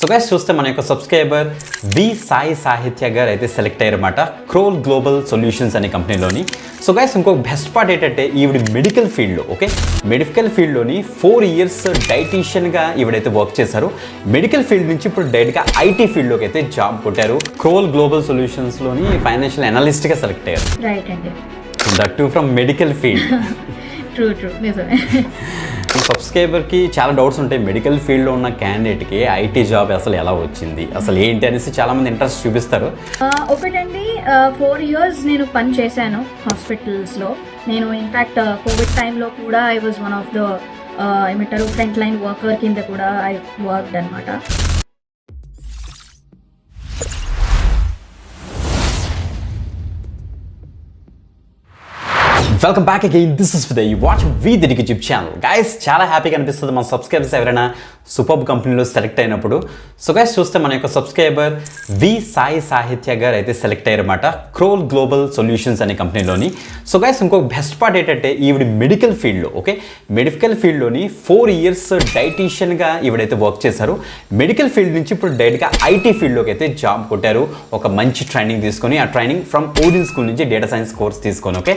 So guys చూస్తే మన యొక్క సబ్స్క్రైబర్ వి సాయి సాహిత్య గారు అయితే సెలెక్ట్ అయ్యారన్నమాట క్రోల్ గ్లోబల్ సొల్యూషన్స్ అనే కంపెనీలోని. సో గైస్ ఇంకొక బెస్ట్ పార్ట్ ఏంటంటే ఈవిడ మెడికల్ ఫీల్డ్లో మెడికల్ ఫీల్డ్లోని 4 years డైటీషియన్గా ఈవిడైతే వర్క్ చేశారు. మెడికల్ ఫీల్డ్ నుంచి ఇప్పుడు డైరెక్ట్గా ఐటీ ఫీల్డ్లోకి అయితే జాబ్ కొట్టారు. క్రోల్ గ్లోబల్ సొల్యూషన్స్లోని ఫైనాన్షియల్ అనలిస్ట్గా సెలెక్ట్ అయ్యారు. రైట్ అండి. That to from medical field. True నిజమే. సబ్స్క్రైబర్కి చాలా డౌట్స్ ఉంటాయి. మెడికల్ ఫీల్డ్లో ఉన్న క్యాండిడేట్కి ఐటీ జాబ్ అసలు ఎలా వచ్చింది, అసలు ఏంటి అనేసి చాలామంది ఇంట్రెస్ట్ చూపిస్తారు. ఒకటండి, 4 years నేను పని చేశాను హాస్పిటల్స్లో. నేను ఇన్ఫ్యాక్ట్ కోవిడ్ టైంలో కూడా I was one of the ఏమంటారు ఫ్రంట్ లైన్ వర్కర్ కింద కూడా ఐ వర్క్డ్ అనమాట. Welcome back again. This is Vidya. You watch we the YouTube channel. Guys చాలా హ్యాపీగా అనిపిస్తుంది మన సబ్స్క్రైబర్స్ ఎవరైనా సూపర్బ్ కంపెనీలో సెలెక్ట్ అయినప్పుడు. సో గైస్ చూస్తే మన యొక్క సబ్స్క్రైబర్ వి సాయి సాహిత్య గారు అయితే సెలెక్ట్ అయ్యారన్నమాట క్రోల్ గ్లోబల్ సొల్యూషన్స్ అనే కంపెనీలోని. సో గైస్ ఇంకొక బెస్ట్ పార్ట్ ఏంటంటే ఈవిడ మెడికల్ ఫీల్డ్లో మెడికల్ ఫీల్డ్లోని 4 years డైటీషియన్గా ఈవిడైతే వర్క్ చేశారు. మెడికల్ ఫీల్డ్ నుంచి ఇప్పుడు డైరెక్ట్గా ఐటీ ఫీల్డ్లోకి అయితే జాబ్ కొట్టారు. ఒక మంచి ట్రైనింగ్ తీసుకొని, ఆ ట్రైనింగ్ ఫ్రమ్ ఓడిన్ స్కూల్ నుంచి డేటా సైన్స్ కోర్స్ తీసుకొని.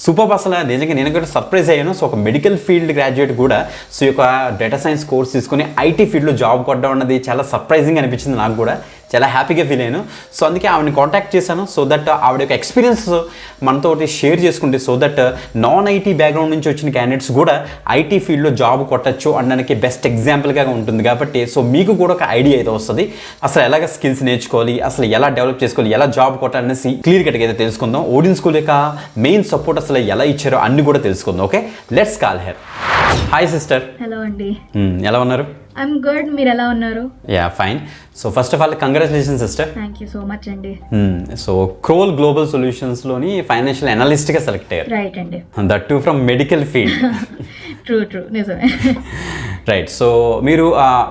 సూపర్. అసలు నిజంగా నేను కూడా సర్ప్రైజ్ అయ్యాను. సో ఒక మెడికల్ ఫీల్డ్ గ్రాడ్యుయేట్ కూడా సో ఈ యొక్క డేటా సైన్స్ కోర్స్ తీసుకుని ఐటీ ఫీల్డ్లో జాబ్ కొట్టడం అన్నది చాలా సర్ప్రైజింగ్ అనిపించింది. నాకు కూడా చాలా హ్యాపీగా ఫీల్ అయ్యాను. సో అందుకే ఆవిడని కాంటాక్ట్ చేశాను. సో దట్ ఆవిడ యొక్క ఎక్స్పీరియన్స్ మనతో షేర్ చేసుకుంటే, so that non IT background నుంచి వచ్చిన క్యాండిడేట్స్ కూడా ఐటీ ఫీల్డ్లో జాబ్ కొట్టచ్చు అనడానికి బెస్ట్ ఎగ్జాంపుల్గా ఉంటుంది. కాబట్టి సో మీకు కూడా ఒక ఐడియా అయితే వస్తుంది. అసలు ఎలాగ స్కిల్స్ నేర్చుకోవాలి, అసలు ఎలా డెవలప్ చేసుకోవాలి, ఎలా జాబ్ కొట్టాలనేసి క్లియర్ కట్గా అయితే తెలుసుకుందాం. ఓడిన్ స్కూల్ యొక్క మెయిన్ సపోర్ట్ అసలు ఎలా ఇచ్చారో అన్ని కూడా తెలుసుకుందాం. Okay, let's call her. Hi sister. Hello అండి. ఎలా ఉన్నారు? I'm good. మీరు ఎలా ఉన్నారు? Yeah fine. So first of all congratulations sister. Thank you so much అండి. సో క్రోల్ గ్లోబల్ సొల్యూషన్స్లోని ఫైనాన్షియల్ అనలిస్ట్గా సెలెక్ట్ అయ్యారు. రైట్ అండి. That to from medical field. True నిజమే. రైట్. సో మీరు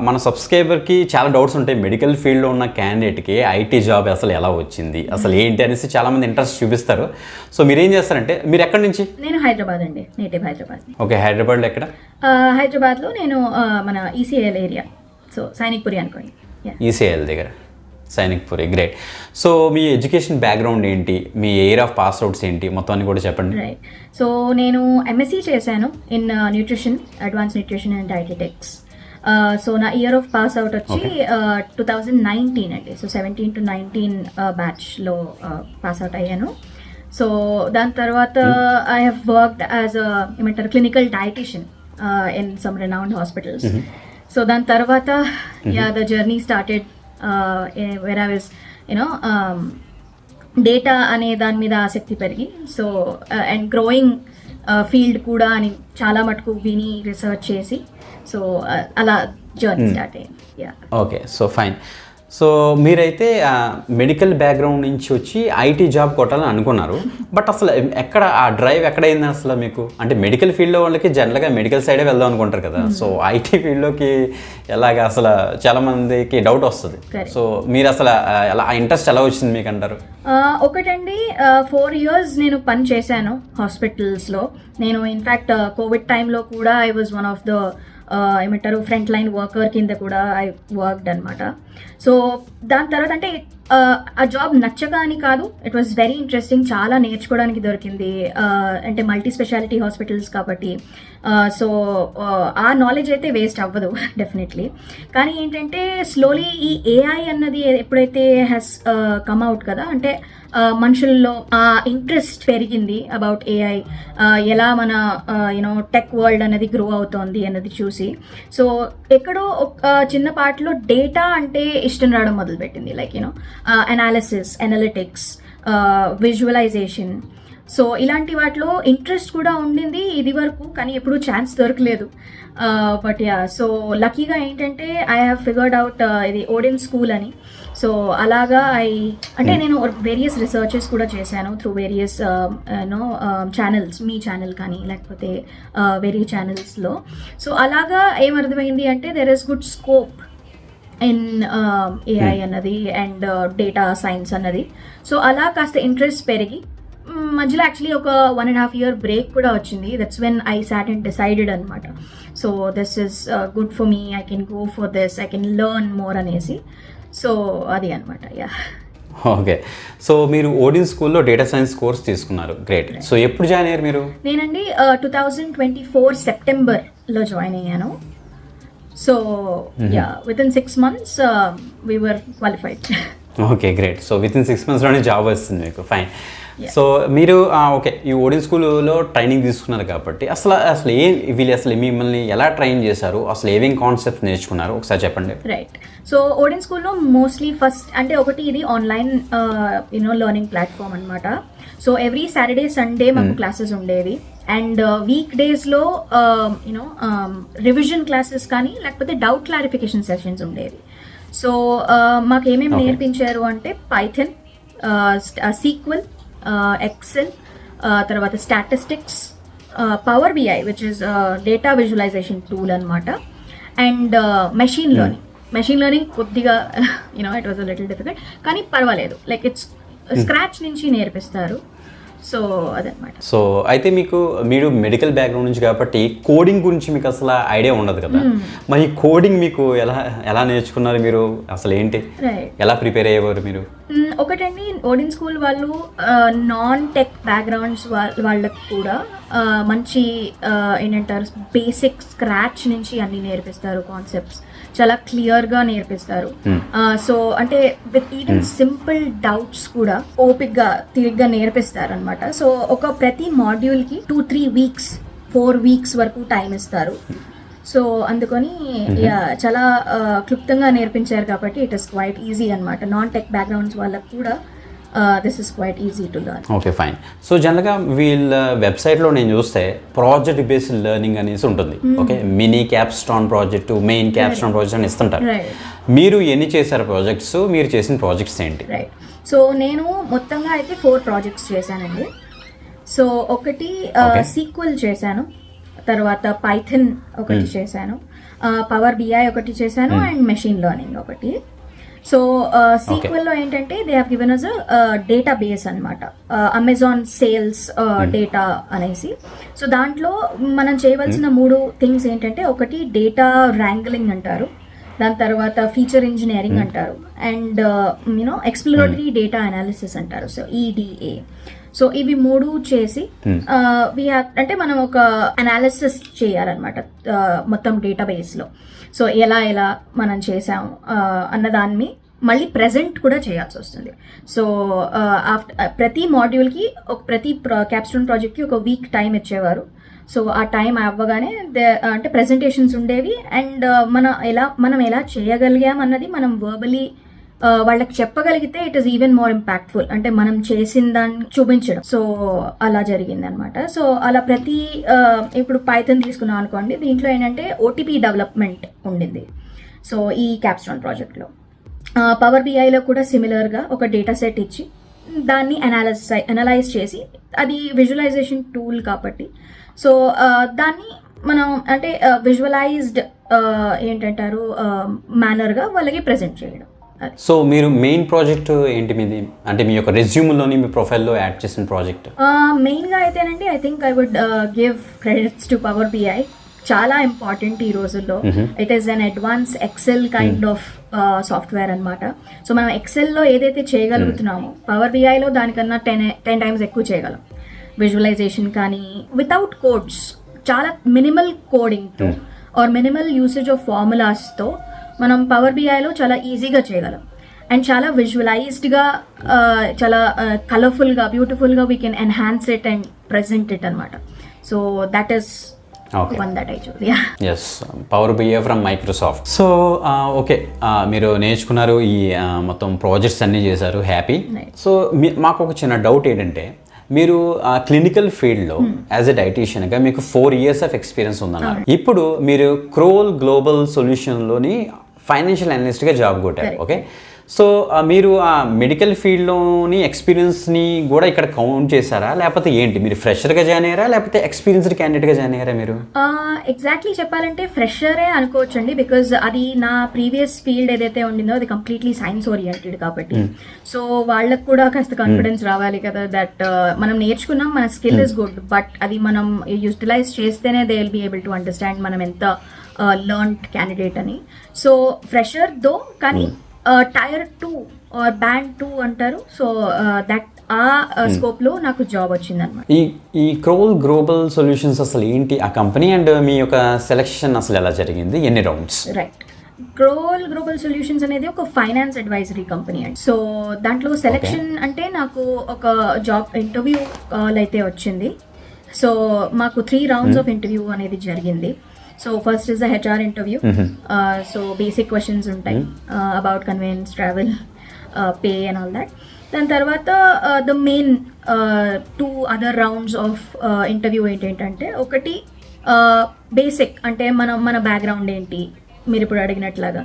మన సబ్స్క్రైబర్కి చాలా డౌట్స్ ఉంటాయి. మెడికల్ ఫీల్డ్లో ఉన్న క్యాండిడేట్కి ఐటీ జాబ్ అసలు ఎలా వచ్చింది, అసలు ఏంటి అనేసి చాలామంది ఇంట్రెస్ట్ చూపిస్తారు. సో మీరు ఏం చేస్తారంటే, మీరు ఎక్కడి నుంచి? నేను హైదరాబాద్ అండి, నేటివ్ హైదరాబాద్. ఓకే, హైదరాబాద్లో ఎక్కడ? హైదరాబాద్లో నేను మన ఈసీఎల్ ఏరియా, సో సైనిక్పురి అనుకోండి. ఈసీఎల్ దగ్గర, సైనిక్పురి. గ్రేట్. సో మీ ఎడ్యుకేషన్ బ్యాక్గ్రౌండ్ ఏంటి, మీ ఇయర్ ఆఫ్ పాస్ అవుట్స్ ఏంటి, మొత్తం అన్ని కూడా చెప్పండి. రైట్. సో నేను ఎంఎస్సీ చేశాను in nutrition, advance nutrition and dietetics. So నా ఇయర్ ఆఫ్ పాస్ అవుట్ వచ్చి 2019 అండి. సో 17 to 19 బ్యాచ్లో పాస్ అవుట్ అయ్యాను. సో దాని తర్వాత ఐ హ్యావ్ వర్క్డ్ యాజ్ ఏమంటారు clinical dietitian in some renowned hospitals. So దాని తర్వాత the journey started where I was data అనే దాని మీద ఆసక్తి పెరిగి, సో అండ్ గ్రోయింగ్ ఫీల్డ్ కూడా అని చాలా మటుకు విని రీసెర్చ్ చేసి, సో అలా జర్నీ స్టార్ట్ అయ్యింది. Okay, so fine. సో మీరైతే మెడికల్ బ్యాక్గ్రౌండ్ నుంచి వచ్చి ఐటీ జాబ్ కొట్టాలని అనుకున్నారు. బట్ అసలు ఎక్కడ ఆ డ్రైవ్ ఎక్కడైంది అసలు మీకు? అంటే మెడికల్ ఫీల్డ్లో వాళ్ళకి జనరల్గా మెడికల్ సైడే వెళ్దాం అనుకుంటారు కదా. సో ఐటీ ఫీల్డ్లోకి ఎలాగ అసలు చాలామందికి డౌట్ వస్తుంది. సో మీరు అసలు ఎలా ఇంట్రెస్ట్ ఎలా వచ్చింది మీకు అంటారు? ఒకటండి, 4 years నేను పని చేశాను హాస్పిటల్స్లో. నేను ఇన్ఫ్యాక్ట్ కోవిడ్ టైంలో కూడా I was one of the ఏమంటారు ఫ్రంట్ లైన్ వర్కర్ కింద కూడా ఐ వర్క్డ్ అనమాట. సో దాని తర్వాత అంటే ఆ జాబ్ నచ్చగా అని కాదు, ఇట్ వాజ్ వెరీ ఇంట్రెస్టింగ్. చాలా నేర్చుకోవడానికి దొరికింది. అంటే మల్టీ స్పెషాలిటీ హాస్పిటల్స్ కాబట్టి సో ఆ నాలెడ్జ్ అయితే వేస్ట్ అవ్వదు డెఫినెట్లీ. కానీ ఏంటంటే స్లోలీ ఈ ఏఐ అన్నది ఎప్పుడైతే హ్యాస్ కమ్ అవుట్ కదా, అంటే మనుషుల్లో ఆ ఇంట్రెస్ట్ పెరిగింది అబౌట్ ఏఐ, ఎలా మన టెక్ వరల్డ్ అనేది గ్రో అవుతోంది అన్నది చూసి, సో ఎక్కడో ఒక చిన్న పార్ట్లో డేటా అంటే ఇష్టం రావడం మొదలుపెట్టింది. Like analysis, analytics, visualization. So ఇలాంటి వాటిలో ఇంట్రెస్ట్ కూడా ఉండింది ఇది వరకు, కానీ ఎప్పుడూ ఛాన్స్ దొరకలేదు. బట్ సో లక్కీగా ఏంటంటే ఐ హ్యావ్ ఫిగర్డ్ అవుట్ ఇది ఓడిన్ స్కూల్ అని. సో అలాగా అంటే నేను వేరియస్ రీసెర్చెస్ కూడా చేశాను త్రూ వేరియస్ ఛానల్స్, మీ ఛానల్ కానీ లేకపోతే వేరే ఛానల్స్లో. సో అలాగా ఏమర్థమైంది అంటే there is good scope in AI అన్నది అండ్ డేటా సైన్స్ అన్నది. సో అలా కాస్త ఇంట్రెస్ట్ పెరిగి మధ్యలో యాక్చువల్లీ ఒక 1.5 year బ్రేక్ కూడా వచ్చింది. That's when I sat and decided అనమాట. So this is good for me, I can go for this, I can learn more అనేసి. సో అది అనమాట. యా. ఓకే. సో మీరు ఓడిన్ స్కూల్లో డేటా సైన్స్ కోర్స్ తీసుకున్నారు. Great. So ఎప్పుడు join అయ్యారు మీరు? నేనండి 2024 సెప్టెంబర్లో జాయిన్ అయ్యాను. So yeah, within 6 months we were qualified. Okay, great. So within 6 monthsలోనే జాబ్ వస్తుంది మీకు. ఫైన్. సో మీరు ఓకే, ఈ ఓడిన్ స్కూల్లో ట్రైనింగ్ తీసుకున్నారు కాబట్టి అసలు వీళ్ళు అసలు మిమ్మల్ని ఎలా ట్రైన్ చేశారు, అసలు ఏమేం కాన్సెప్ట్ నేర్చుకున్నారు ఒకసారి చెప్పండి. రైట్. సో ఓడిన్ స్కూల్లో మోస్ట్లీ ఫస్ట్ అంటే ఒకటి ఇది ఆన్లైన్ లెర్నింగ్ ప్లాట్ఫామ్ అనమాట. సో ఎవ్రీ సాటర్డే సండే మాకు క్లాసెస్ ఉండేవి. అండ్ వీక్ డేస్లో రివిజన్ క్లాసెస్ కానీ లేకపోతే డౌట్ క్లారిఫికేషన్ సెషన్స్ ఉండేవి. సో మాకు ఏమేమి నేర్పించారు అంటే పైథన్, సీక్వెల్, ఎక్సెల్, తర్వాత statistics, Power BI which is data visualisation tool అనమాట, and machine learning. Machine learning కొద్దిగా it was a little difficult, కానీ పర్వాలేదు, లైక్ ఇట్స్ స్క్రాచ్ నుంచి నేర్పిస్తారు. సో అదనమాట. సో అయితే మీరు మెడికల్ బ్యాక్గ్రౌండ్ నుంచి కాబట్టి కోడింగ్ గురించి మీకు అసలు ఐడియా ఉండదు కదా. మరి కోడింగ్ మీకు ఎలా నేర్చుకున్నారు మీరు? అసలు ఏంటి, ఎలా ప్రిపేర్ అయ్యేవారు మీరు? ఒకటండి, ఓడిన్ స్కూల్ వాళ్ళు నాన్ టెక్ బ్యాక్గ్రౌండ్స్ వాళ్ళకు కూడా మంచి ఏంటంటారు బేసిక్ స్క్రాచ్ నుంచి అన్ని నేర్పిస్తారు. కాన్సెప్ట్స్ చాలా క్లియర్గా నేర్పిస్తారు. సో అంటే విత్ ఈవెన్ సింపుల్ డౌట్స్ కూడా ఓపిక్గా తిరిగ్గా నేర్పిస్తారు అనమాట. సో ప్రతి మాడ్యూల్కి 2-3 weeks 4 weeks వరకు టైం ఇస్తారు. సో అందుకని చాలా క్లుప్తంగా నేర్పించారు కాబట్టి ఇట్ ఇస్ క్వైట్ ఈజీ అనమాట. నాన్ టెక్ బ్యాక్గ్రౌండ్స్ వాళ్ళకు కూడా this is quite easy to learn. Okay, fine. So జనరల్గా వీళ్ళ వెబ్సైట్లో నేను చూస్తే ప్రాజెక్ట్ బేస్డ్ లెర్నింగ్ అనేసి ఉంటుంది. Okay, mini Capstone project, main Capstone project అని ఇస్తుంటారు. మీరు ఎన్ని చేశారు ప్రాజెక్ట్స్? మీరు చేసిన ప్రాజెక్ట్స్ ఏంటి? రైట్. సో నేను మొత్తంగా అయితే 4 projects చేశానండి. సో ఒకటి సీక్వెల్ చేశాను, తర్వాత పైథన్ ఒకటి చేశాను, పవర్ బిఐ ఒకటి చేశాను, అండ్ మెషిన్ లెర్నింగ్ ఒకటి. సో సీక్వెల్లో ఏంటంటే they have given us database అనమాట, అమెజాన్ సేల్స్ డేటా అనేసి. సో దాంట్లో మనం చేయవలసిన 3 things ఏంటంటే, ఒకటి డేటా ర్యాంగ్లింగ్ అంటారు, దాని తర్వాత ఫీచర్ ఇంజనీరింగ్ అంటారు, అండ్ ఎక్స్ప్లోరేటరీ డేటా అనాలిసిస్ అంటారు, సో ఈడిఏ. సో ఇవి 3 చేసి అంటే మనం ఒక అనాలిసిస్ చేయాలన్నమాట మొత్తం డేటాబేస్లో. సో ఎలా మనం చేసాము అన్నదాన్ని మళ్ళీ ప్రెజెంట్ కూడా చేయాల్సి వస్తుంది. సో ప్రతి మాడ్యూల్కి ప్రతి క్యాప్స్టోన్ ప్రాజెక్ట్కి ఒక వీక్ టైం ఇచ్చేవారు. సో ఆ టైం అవ్వగానే అంటే ప్రెజెంటేషన్స్ ఉండేవి, అండ్ మనం ఎలా చేయగలిగాం అన్నది మనం వర్బలీ వాళ్ళకి చెప్పగలిగితే it is even more impactful, అంటే మనం చేసిన దాన్ని చూపించడం. సో అలా జరిగింది అనమాట. సో అలా ప్రతి ఇప్పుడు పైథన్ తీసుకున్నాం అనుకోండి, దీంట్లో ఏంటంటే ఓటీపీ డెవలప్మెంట్ ఉండింది. సో ఈ క్యాప్స్టోన్ ప్రాజెక్ట్లో పవర్ బిఐలో కూడా సిమిలర్గా ఒక డేటా సెట్ ఇచ్చి దాన్ని అనలైజ్ చేసి, అది విజువలైజేషన్ టూల్ కాబట్టి సో దాన్ని మనం అంటే విజువలైజ్డ్ ఏంటంటారు మేనర్గా వాళ్ళకి ప్రజెంట్ చేయడం. సో మీరు మెయిన్ ప్రాజెక్ట్ ఏంటి మీది, అంటే మీ యొక్క రెజ్యూమ్లోని మీ ప్రొఫైల్లో యాడ్ చేసిన ప్రాజెక్ట్? మెయిన్గా అయితేనండి I think I would give credits to Power BI. చాలా ఇంపార్టెంట్ ఈ రోజుల్లో. It is an advance Excel kind of software అనమాట. సో మనం ఎక్సెల్లో ఏదైతే చేయగలుగుతున్నామో పవర్ బిఐలో దానికన్నా 10 times ఎక్కువ చేయగలం. విజువలైజేషన్ కానీ వితౌట్ కోడ్స్, చాలా మినిమల్ కోడింగ్తో ఆర్ మినిమల్ యూసేజ్ ఆఫ్ ఫార్ములాస్తో మనం పవర్ బిఐలో చాలా ఈజీగా చేయగలం. అండ్ చాలా విజువలైజ్డ్గా, చాలా కలర్ఫుల్గా, బ్యూటిఫుల్గా we can enhance it and present it అనమాట. So that is one that I chose. Yeah. Yes, Power BI from Microsoft. So okay, మీరు నేర్చుకున్నారు, ఈ మొత్తం ప్రాజెక్ట్స్ అన్నీ చేశారు, హ్యాపీ. సో మాకు ఒక చిన్న డౌట్ ఏంటంటే, మీరు క్లినికల్ ఫీల్డ్లో యాజ్ ఎ డైటీషియన్గా మీకు 4 years ఆఫ్ ఎక్స్పీరియన్స్ ఉందన్నారు. ఇప్పుడు మీరు క్రోల్ గ్లోబల్ సొల్యూషన్లోని ఫైనాన్షియల్ అనలిస్ట్గా జాబ్ కొట్టారు. ఓకే, సో మీరు ఆ మెడికల్ ఫీల్డ్లోని ఎక్స్పీరియన్స్ని కూడా ఇక్కడ కౌంట్ చేశారా, లేకపోతే ఏంటి మీరు ఫ్రెషర్గా జాయిన్ అయ్యారా లేకపోతే ఎక్స్పీరియన్స్డ్ క్యాండిడేట్గా జాయిన్ అయ్యారా మీరు? ఎగ్జాక్ట్లీ చెప్పాలంటే ఫ్రెషరే అనుకోవచ్చండి, బికాజ్ అది నా ప్రీవియస్ ఫీల్డ్ ఏదైతే ఉండిందో అది కంప్లీట్లీ సైన్స్ ఓరియంటెడ్ కాబట్టి. సో వాళ్ళకు కూడా కాస్త కాన్ఫిడెన్స్ రావాలి కదా, దట్ మనం నేర్చుకున్నాం, మన స్కిల్ ఇస్ గుడ్, బట్ అది మనం యూటిలైజ్ చేస్తేనే they will be able to understand మనం ఎంత లర్న్డ్ క్యాండిడేట్ అని. సో ఫ్రెషర్ దో, కానీ టైర్ 2 ఆర్ బ్యాండ్ 2 అంటారు. సో దట్ ఆ స్కోప్లో నాకు జాబ్ వచ్చింది అనమాట. ఈ క్రోల్ గ్లోబల్ సొల్యూషన్స్ అసలు ఏంటి ఆ కంపెనీ, అండ్ మీ యొక్క సెలెక్షన్ అసలు ఎలా జరిగింది, ఎన్ని rounds? Right, scroll global solutions అనేది ఒక ఫైనాన్స్ అడ్వైజరీ కంపెనీ అండి. సో దాంట్లో సెలెక్షన్ అంటే నాకు ఒక జాబ్ ఇంటర్వ్యూ కాల్ అయితే వచ్చింది. సో మాకు 3 రౌండ్స్ ఆఫ్ ఇంటర్వ్యూ అనేది జరిగింది. So first is the HR interview. So basic questions ఉంటాయి about convenience, travel, pay and all that. దాని తర్వాత the main 2 other rounds of interview ఏంటంటే, ఒకటి బేసిక్ అంటే మన బ్యాక్గ్రౌండ్ ఏంటి మీరు ఇప్పుడు అడిగినట్లాగా.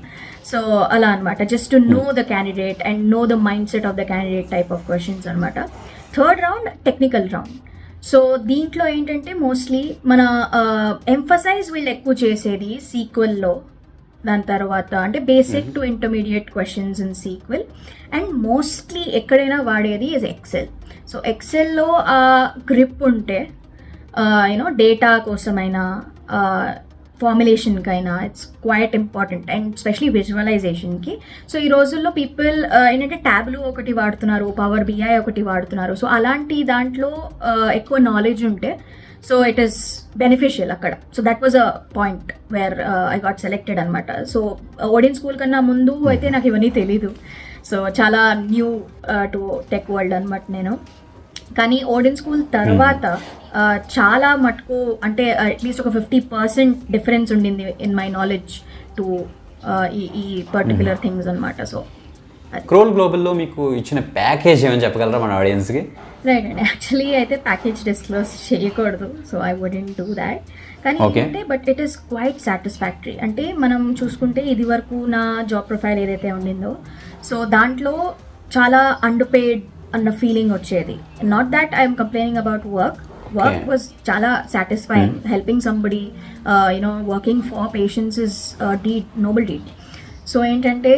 సో అలా అనమాట, just to know the candidate and know the mind set of the candidate type of questions అనమాట. Third round technical round. So దీంట్లో ఏంటంటే మోస్ట్లీ మన ఎంఫసైజ్ వీళ్ళు ఎక్కువ చేసేది సీక్వెల్లో, దాని తర్వాత అంటే basic to intermediate questions in sequel, and mostly ఎక్కడైనా వాడేది ఇస్ ఎక్సెల్. సో ఎక్సెల్లో ఆ గ్రిప్ ఉంటే యూనో డేటా కోసమైనా ఫార్ములేషన్కైనా it's quite important, and specially విజువలైజేషన్కి. సో ఈ రోజుల్లో పీపుల్ ఏంటంటే ట్యాబ్లు ఒకటి వాడుతున్నారు, పవర్ బిఐ ఒకటి వాడుతున్నారు. సో అలాంటి దాంట్లో ఎక్కువ నాలెడ్జ్ ఉంటే సో ఇట్ ఈస్ బెనిఫిషియల్ అక్కడ. So that was a point where I got selected అనమాట. సో ఓడియన్ స్కూల్ కన్నా ముందు అయితే నాకు ఇవన్నీ తెలీదు. సో చాలా న్యూ టు టెక్ వరల్డ్ అనమాట నేను. కానీ ఓడిన్ స్కూల్ తర్వాత చాలా మటుకు అంటే అట్లీస్ట్ ఒక 50% డిఫరెన్స్ ఉండింది ఇన్ మై నాలెడ్జ్ టు ఈ పర్టికులర్ థింగ్స్ అనమాట. సో క్రోల్ గ్లోబల్లో మీకు ఇచ్చిన ప్యాకేజ్ ఏమని చెప్పగలరా మన ఆడియన్స్కి? రైట్ అండి, యాక్చువల్లీ అయితే ప్యాకేజ్ డిస్క్లోజ్ చేయకూడదు, so I wouldn't do that. కానీ ఏంటంటే but it is quite satisfactory. అంటే మనం చూసుకుంటే ఇది వరకు నా జాబ్ ప్రొఫైల్ ఏదైతే ఉండిందో సో దాంట్లో చాలా అండర్పేడ్ అన్న ఫీలింగ్ వచ్చేది. Not that I'm complaining about work was చాలా satisfying. Helping somebody you know working for patients is deed, noble deed. So ఏంటంటే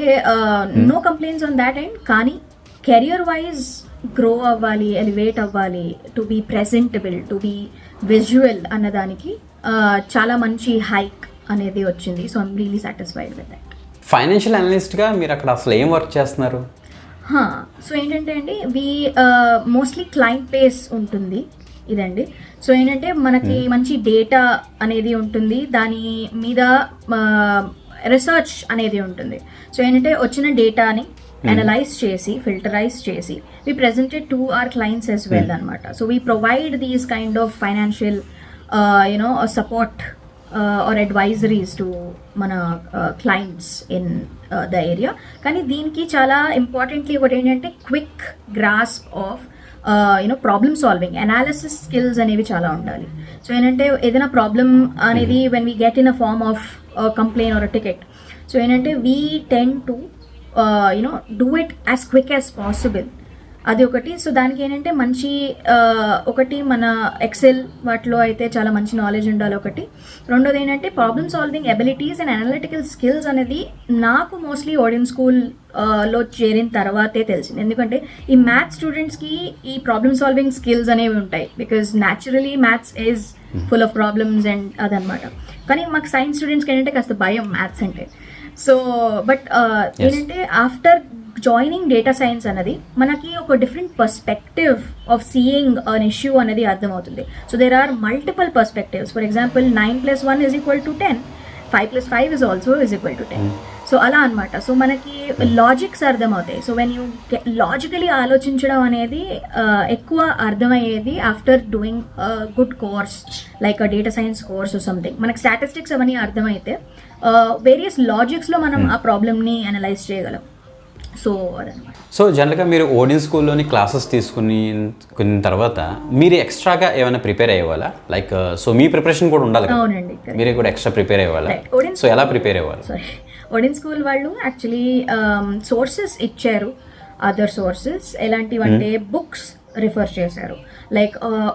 no complaints on that end. కానీ కెరియర్ వైజ్ గ్రో అవ్వాలి, elevate అవ్వాలి, to be presentable, to be visual అన్నదానికి చాలా మంచి hike అనేది వచ్చింది. So I'm really satisfied with that. Financial అనలిస్ట్గా మీరు అక్కడ అసలు ఏం వర్క్ చేస్తున్నారు? సో ఏంటంటే అండి మోస్ట్లీ క్లయింట్ బేస్ ఉంటుంది ఇదండి. సో ఏంటంటే మనకి మంచి డేటా అనేది ఉంటుంది, దాని మీద రీసెర్చ్ అనేది ఉంటుంది. సో ఏంటంటే వచ్చిన డేటాని అనలైజ్ చేసి ఫిల్టరైజ్ చేసి we presented to our clients as well అనమాట. So we provide these kind of financial you know support or advisories to మన క్లయింట్స్ ఇన్ ద ఏరియా. కానీ దీనికి చాలా ఇంపార్టెంట్లీ ఒకటి ఏంటంటే quick grasp of you know problem solving, analysis skills అనేవి చాలా ఉండాలి. సో ఏంటంటే ఏదైనా ప్రాబ్లమ్ అనేది when we get in a form of complaint or a ticket, so ఏంటంటే we tend to you know do it as quick as possible. అది ఒకటి. So దానికి ఏంటంటే మంచి ఒకటి మన ఎక్సెల్ వాటిలో అయితే చాలా మంచి నాలెడ్జ్ ఉండాలి ఒకటి. రెండోది ఏంటంటే problem solving abilities and analytical skills అనేది నాకు మోస్ట్లీ ఓడియన్ స్కూల్లో చేరిన తర్వాతే తెలిసింది. ఎందుకంటే ఈ మ్యాథ్స్ స్టూడెంట్స్కి ఈ ప్రాబ్లమ్ సాల్వింగ్ స్కిల్స్ అనేవి ఉంటాయి, because naturally maths is full of problems and అదనమాట. కానీ మాకు సైన్స్ స్టూడెంట్స్కి ఏంటంటే కాస్త భయం మ్యాథ్స్ అంటే. సో బట్ ఏంటంటే ఆఫ్టర్ జాయినింగ్ డేటా సైన్స్ అన్నది మనకి ఒక different perspective of seeing an issue అనేది అర్థమవుతుంది. So there are multiple perspectives. For example 9+1 = 10, 5+5 is also = 10. So అలా అనమాట. సో మనకి లాజిక్స్ అర్థమవుతాయి. సో వెన్ యూ లాజికలీ ఆలోచించడం అనేది ఎక్కువ అర్థమయ్యేది after doing good course like a data science course or something. మనకి స్టాటిస్టిక్స్ అవన్నీ అర్థమైతే వేరియస్ లాజిక్స్లో మనం ఆ ప్రాబ్లమ్ని అనలైజ్ చేయగలం. సో అదనమాట. సో జనరల్గా మీరు ఓడియన్ స్కూల్లోని క్లాసెస్ తీసుకున్న తర్వాత మీరు ఎక్స్ట్రాగా ఏమైనా ప్రిపేర్ అయ్యేవాళ్ళా? లైక్ సో మీ ప్రిపరేషన్ కూడా ఉండాలి కదా. అవునండి, మీరు కూడా ఎక్స్ట్రా ప్రిపేర్ అయ్యేవాళ్ళా? సో ఎలా ప్రిపేర్ అయ్యేవాళ్ళు? సారీ, ఒడిన్ స్కూల్ వాళ్ళు యాక్చువల్లీ సోర్సెస్ ఇచ్చారు, అదర్ సోర్సెస్ ఎలాంటివంటే బుక్స్ రిఫర్ చేశారు, లైక్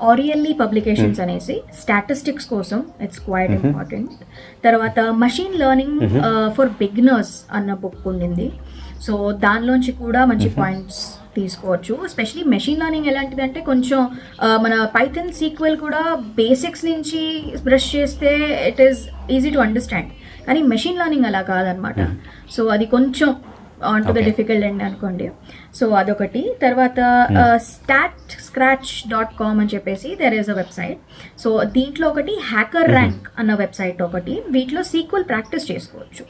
ఆరియల్లీ పబ్లికేషన్స్ అనేసి స్టాటిస్టిక్స్ కోసం, ఇట్స్ క్వైట్ ఇంపార్టెంట్. తర్వాత మషీన్ లెర్నింగ్ ఫర్ బిగినర్స్ అన్న బుక్ ఉండింది. సో దానిలోంచి కూడా మంచి పాయింట్స్ తీసుకోవచ్చు. ఎస్పెషలీ మెషిన్ లెర్నింగ్ ఎలాంటిదంటే కొంచెం మన పైథన్ సీక్వెల్ కూడా బేసిక్స్ నుంచి బ్రష్ చేస్తే it is easy to understand, కానీ మెషిన్ లెర్నింగ్ అలా కాదనమాట. సో అది కొంచెం on to the difficult end అనుకోండి. సో అదొకటి. తర్వాత statscratch.com అని చెప్పేసి there is a website. So దీంట్లో ఒకటి హ్యాకర్ ర్యాంక్ అన్న వెబ్సైట్ ఒకటి, వీటిలో సీక్వెల్ ప్రాక్టీస్ చేసుకోవచ్చు.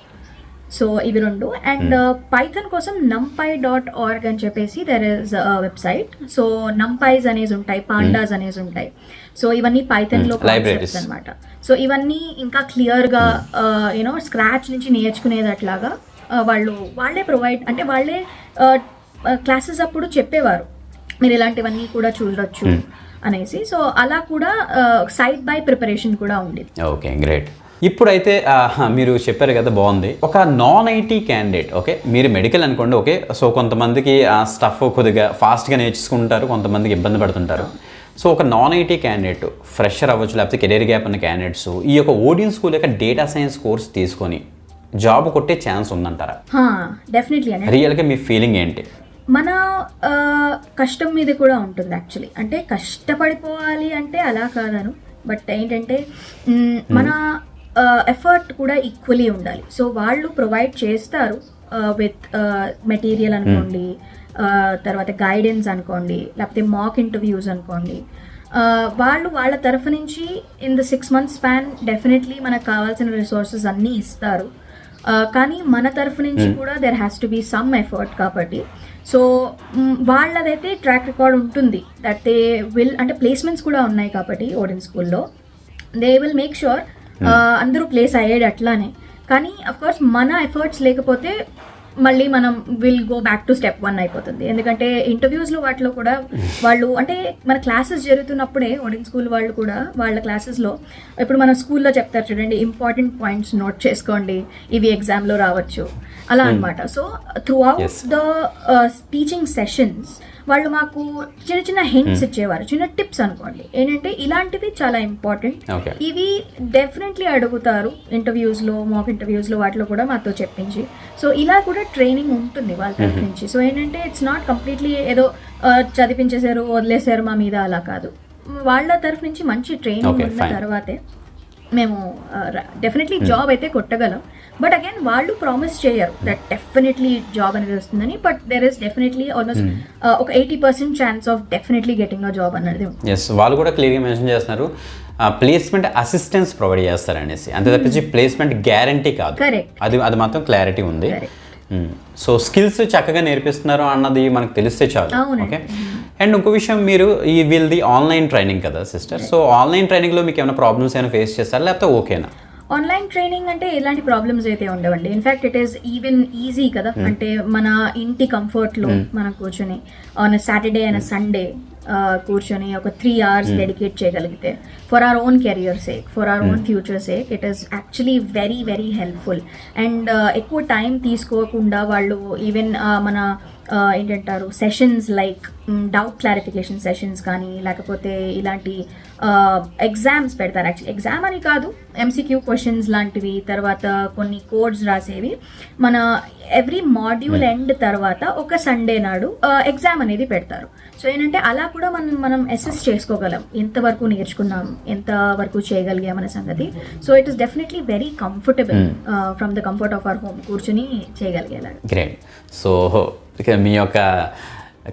సో ఇవి రెండు. అండ్ పైథన్ కోసం numpy.org అని చెప్పేసి there is website. So numpys అనేసి ఉంటాయి, pandas అనేసి ఉంటాయి. సో ఇవన్నీ పైథన్లో కాన్సెప్ట్స్ అనమాట. సో ఇవన్నీ ఇంకా క్లియర్గా యూనో స్క్రాచ్ నుంచి నేర్చుకునేదట్లాగా వాళ్ళే ప్రొవైడ్, అంటే వాళ్ళే క్లాసెస్ అప్పుడు చెప్పేవారు మీరు ఇలాంటివన్నీ కూడా చూడొచ్చు అనేసి. సో అలా కూడా సైడ్ బై ప్రిపరేషన్ కూడా ఉంది. Okay, great. ఇప్పుడైతే మీరు చెప్పారు కదా, బాగుంది. ఒక నాన్ ఐటీ క్యాండిడేట్, ఓకే, మీరు మెడికల్ అనుకోండి, ఓకే, సో కొంతమందికి ఆ స్టఫ్ కొద్దిగా ఫాస్ట్గా నేర్చుకుంటారు, కొంతమందికి ఇబ్బంది పడుతుంటారు. సో ఒక నాన్ ఐటీ క్యాండిడేట్ ఫ్రెషర్ అవ్వచ్చు, లేకపోతే కెరీర్ గ్యాప్ ఉన్న క్యాండిడేట్స్ ఈ యొక్క ఓడియన్ స్కూల్ యొక్క డేటా సైన్స్ కోర్స్ తీసుకొని జాబ్ కొట్టే ఛాన్స్ ఉందంటారా? డెఫినెట్లీ. రియల్గా మీ ఫీలింగ్ ఏంటి? మన కష్టం మీద కూడా ఉంటుంది యాక్చువల్లీ. అంటే కష్టపడిపోవాలి అంటే అలా కాదను, బట్ ఏంటంటే మన ఎఫర్ట్ కూడా ఈక్వలీ ఉండాలి. సో వాళ్ళు ప్రొవైడ్ చేస్తారు విత్ మెటీరియల్ అనుకోండి, తర్వాత గైడెన్స్ అనుకోండి, లేకపోతే మాక్ ఇంటర్వ్యూస్ అనుకోండి. వాళ్ళ తరఫు నుంచి in the 6 months span definitely మనకు కావాల్సిన రిసోర్సెస్ అన్నీ ఇస్తారు. కానీ మన తరఫు నుంచి కూడా there has to be some effort కాబట్టి. సో వాళ్ళదైతే ట్రాక్ రికార్డ్ ఉంటుంది దట్ దే విల్, అంటే ప్లేస్మెంట్స్ కూడా ఉన్నాయి కాబట్టి ఓడిన్ స్కూల్లో దే విల్ మేక్ షూర్ అందరూ ప్లేస్ అయ్యేది అట్లానే. కానీ అఫ్కోర్స్ మన ఎఫర్ట్స్ లేకపోతే మళ్ళీ మనం will go back to step 1 అయిపోతుంది. ఎందుకంటే ఇంటర్వ్యూస్లో వాటిలో కూడా వాళ్ళు, అంటే మన క్లాసెస్ జరుగుతున్నప్పుడే ఓడిన్ స్కూల్ వాళ్ళు కూడా వాళ్ళ క్లాసెస్లో ఇప్పుడు మన స్కూల్లో చెప్తారు చూడండి, ఇంపార్టెంట్ పాయింట్స్ నోట్ చేసుకోండి, ఇవి ఎగ్జామ్లో రావచ్చు అలా అనమాట. So through out the teaching sessions వాళ్ళు మాకు చిన్న చిన్న హింట్స్ ఇచ్చేవారు, చిన్న టిప్స్ అనుకోండి. ఏంటంటే ఇలాంటివి చాలా ఇంపార్టెంట్, ఇవి డెఫినెట్లీ అడుగుతారు ఇంటర్వ్యూస్లో, మాక్ ఇంటర్వ్యూస్లో, వాటిలో కూడా మాతో చెప్పించి. సో ఇలా కూడా ట్రైనింగ్ ఉంటుంది వాళ్ళ తరఫు నుంచి. సో ఏంటంటే ఇట్స్ నాట్ కంప్లీట్లీ ఏదో చదివించేశారు వదిలేశారు మా మీద, అలా కాదు. వాళ్ళ తరఫు నుంచి మంచి ట్రైనింగ్ ఉన్న తర్వాతే మేము డెఫినెట్లీ జాబ్ అయితే కొట్టగలం. బట్ అగైన్ వాళ్ళు ప్రామిస్ చేయరు దట్ డెఫినెట్లీ జాబ్ అనేది వస్తుందని, but there is definitely almost ఒక 80% chance of definitely getting a job అన్నది. ఎస్, వాళ్ళు కూడా క్లియర్గా మెన్షన్ చేస్తున్నారు ప్లేస్మెంట్ అసిస్టెన్స్ ప్రొవైడ్ చేస్తారనేసి, అంతే తప్పించి ప్లేస్మెంట్ గ్యారంటీ కాదు. అది మాత్రం క్లారిటీ ఉంది. సో స్కిల్స్ చక్కగా నేర్పిస్తున్నారు అన్నది మనకు తెలిస్తే చాలు. ఓకే. అండ్ ఇంకో విషయం, మీరు ఈ వీళ్ళది ఆన్లైన్ ట్రైనింగ్ కదా సిస్టర్, సో ఆన్లైన్ ట్రైనింగ్లో మీకు ఏమైనా ప్రాబ్లమ్స్ ఏమైనా ఫేస్ చేస్తారా, లేకపోతే ఓకేనా? ఆన్లైన్ ట్రైనింగ్ అంటే ఎలాంటి ప్రాబ్లమ్స్ అయితే ఉండవండి. In fact it is even easy కదా. అంటే మన ఇంటి కంఫర్ట్లో మనం కూర్చొని ఆన్ సాటర్డే అండ్ సండే కూర్చొని ఒక 3 hours డెడికేట్ చేయగలిగితే for our own career sake, for our own future sake, it is actually very very helpful. And ఎక్కువ టైం తీసుకోకుండా వాళ్ళు ఈవెన్ మన ఏంటంటారు sessions like doubt clarification sessions కానీ, లేకపోతే ఇలాంటి ఎగ్జామ్స్ పెడతారు. యాక్చువల్లీ ఎగ్జామ్ అని కాదు, MCQ క్వశ్చన్స్ లాంటివి, తర్వాత కొన్ని కోడ్స్ రాసేవి. మన ఎవ్రీ మాడ్యూల్ ఎండ్ తర్వాత ఒక సండే నాడు ఎగ్జామ్ అనేది పెడతారు. సో ఏంటంటే అలా కూడా మనం అసెస్ చేసుకోగలం ఎంతవరకు నేర్చుకున్నాం, ఎంతవరకు చేయగలిగాం అనే సంగతి. So it is definitely very comfortable from the comfort of our home కూర్చొని చేయగలిగేలా. గ్రేట్. సో మీ యొక్క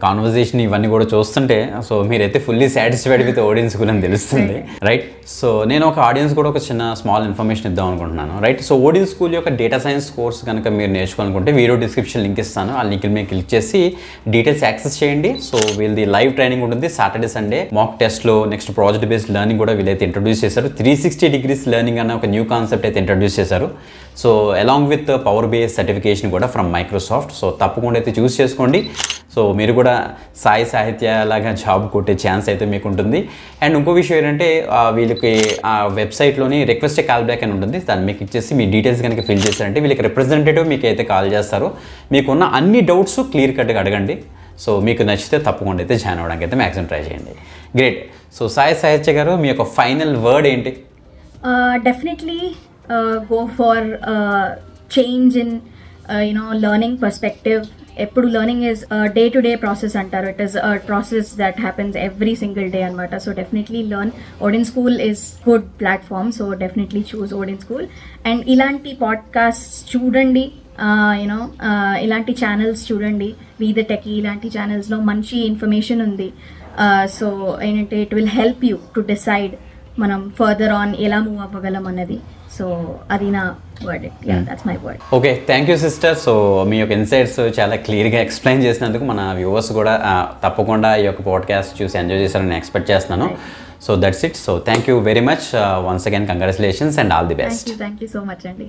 కాన్వర్జేషన్ ఇవన్నీ కూడా చూస్తుంటే సో మీరైతే ఫుల్లీ సాటిస్ఫైడ్ విత్ ఓడియన్స్ కూడా అని తెలుస్తుంది, రైట్? సో నేను ఒక ఆడియన్స్ కూడా ఒక చిన్న స్మాల్ ఇన్ఫర్మేషన్ ఇద్దాం అనుకుంటున్నాను, రైట్? సో ఓడియన్స్ స్కూల్ యొక్క డేటా సైన్స్ కోర్స్ కనుక మీరు నేర్చుకోవాలనుకుంటే వీడియో డిస్క్రిప్షన్ లింక్ ఇస్తాను, ఆ లింక్ మీద క్లిక్ చేసి డీటెయిల్స్ యాక్సెస్ చేయండి. సో వీళ్ళది లైవ్ ట్రైనింగ్ ఉంటుంది సాటర్డే సండే, మాక్ టెస్ట్లో, నెక్స్ట్ ప్రాజెక్ట్ బేస్డ్ లెర్నింగ్ కూడా వీళ్ళైతే ఇంట్రడ్యూస్ చేశారు. 360 degrees లెర్నింగ్ అన్న ఒక న్యూ కాన్సెప్ట్ అయితే ఇంట్రడ్యూస్ చేశారు. So along with power base certification కూడా ఫ్రమ్ మైక్రోసాఫ్ట్. సో తప్పకుండా అయితే చూస్ చేసుకోండి. సో మీరు కూడా సాయి సాహిత్య లాగా జాబ్ కొట్టే ఛాన్స్ అయితే మీకు ఉంటుంది. అండ్ ఇంకో విషయం ఏంటంటే వీళ్ళకి ఆ వెబ్సైట్లోని రిక్వెస్ట్ కాల్ బ్యాక్ అని ఉంటుంది. దాన్ని మీకు ఇచ్చేసి మీ డీటెయిల్స్ కనుక ఫిల్ చేశారంటే వీళ్ళకి రిప్రజెంటేటివ్ మీకు అయితే కాల్ చేస్తారు. మీకున్న అన్ని డౌట్స్ క్లియర్ కట్గా అడగండి. సో మీకు నచ్చితే తప్పకుండా అయితే జాయిన్ అవ్వడానికి అయితే మ్యాక్సిమం ట్రై చేయండి. గ్రేట్. సో సాయి సాహిత్య గారు మీ యొక్క ఫైనల్ వర్డ్ ఏంటి? Definitely go for change in learning perspective. ఎప్పుడు learning is day to day process అంటారు. It is process that happens every single day అనమాట. So definitely learn. Odin school is good platform. So definitely choose Odin school. And ఇలాంటి podcast చూడండి, ఇలాంటి channels చూడండి. వి the techie ఇలాంటి ఛానల్స్లో మంచి information ఉంది. సో ఏంటంటే it will help you to decide మనం ఫర్దర్ ఆన్ ఎలా మూవ్ అవ్వగలం అన్నది. సో అది నా word. That's my word. Okay, thank you sister. So మీ యొక్క ఇన్సైట్స్ చాలా క్లియర్గా ఎక్స్ప్లెయిన్ చేసినందుకు మన వ్యూవర్స్ కూడా తప్పకుండా ఈ యొక్క పాడ్కాస్ట్ చూసి ఎంజాయ్ చేశారని ఎక్స్పెక్ట్ చేస్తున్నాను. So that's it. So thank you very much. Once again congratulations and all the best. Thank you so much అండి.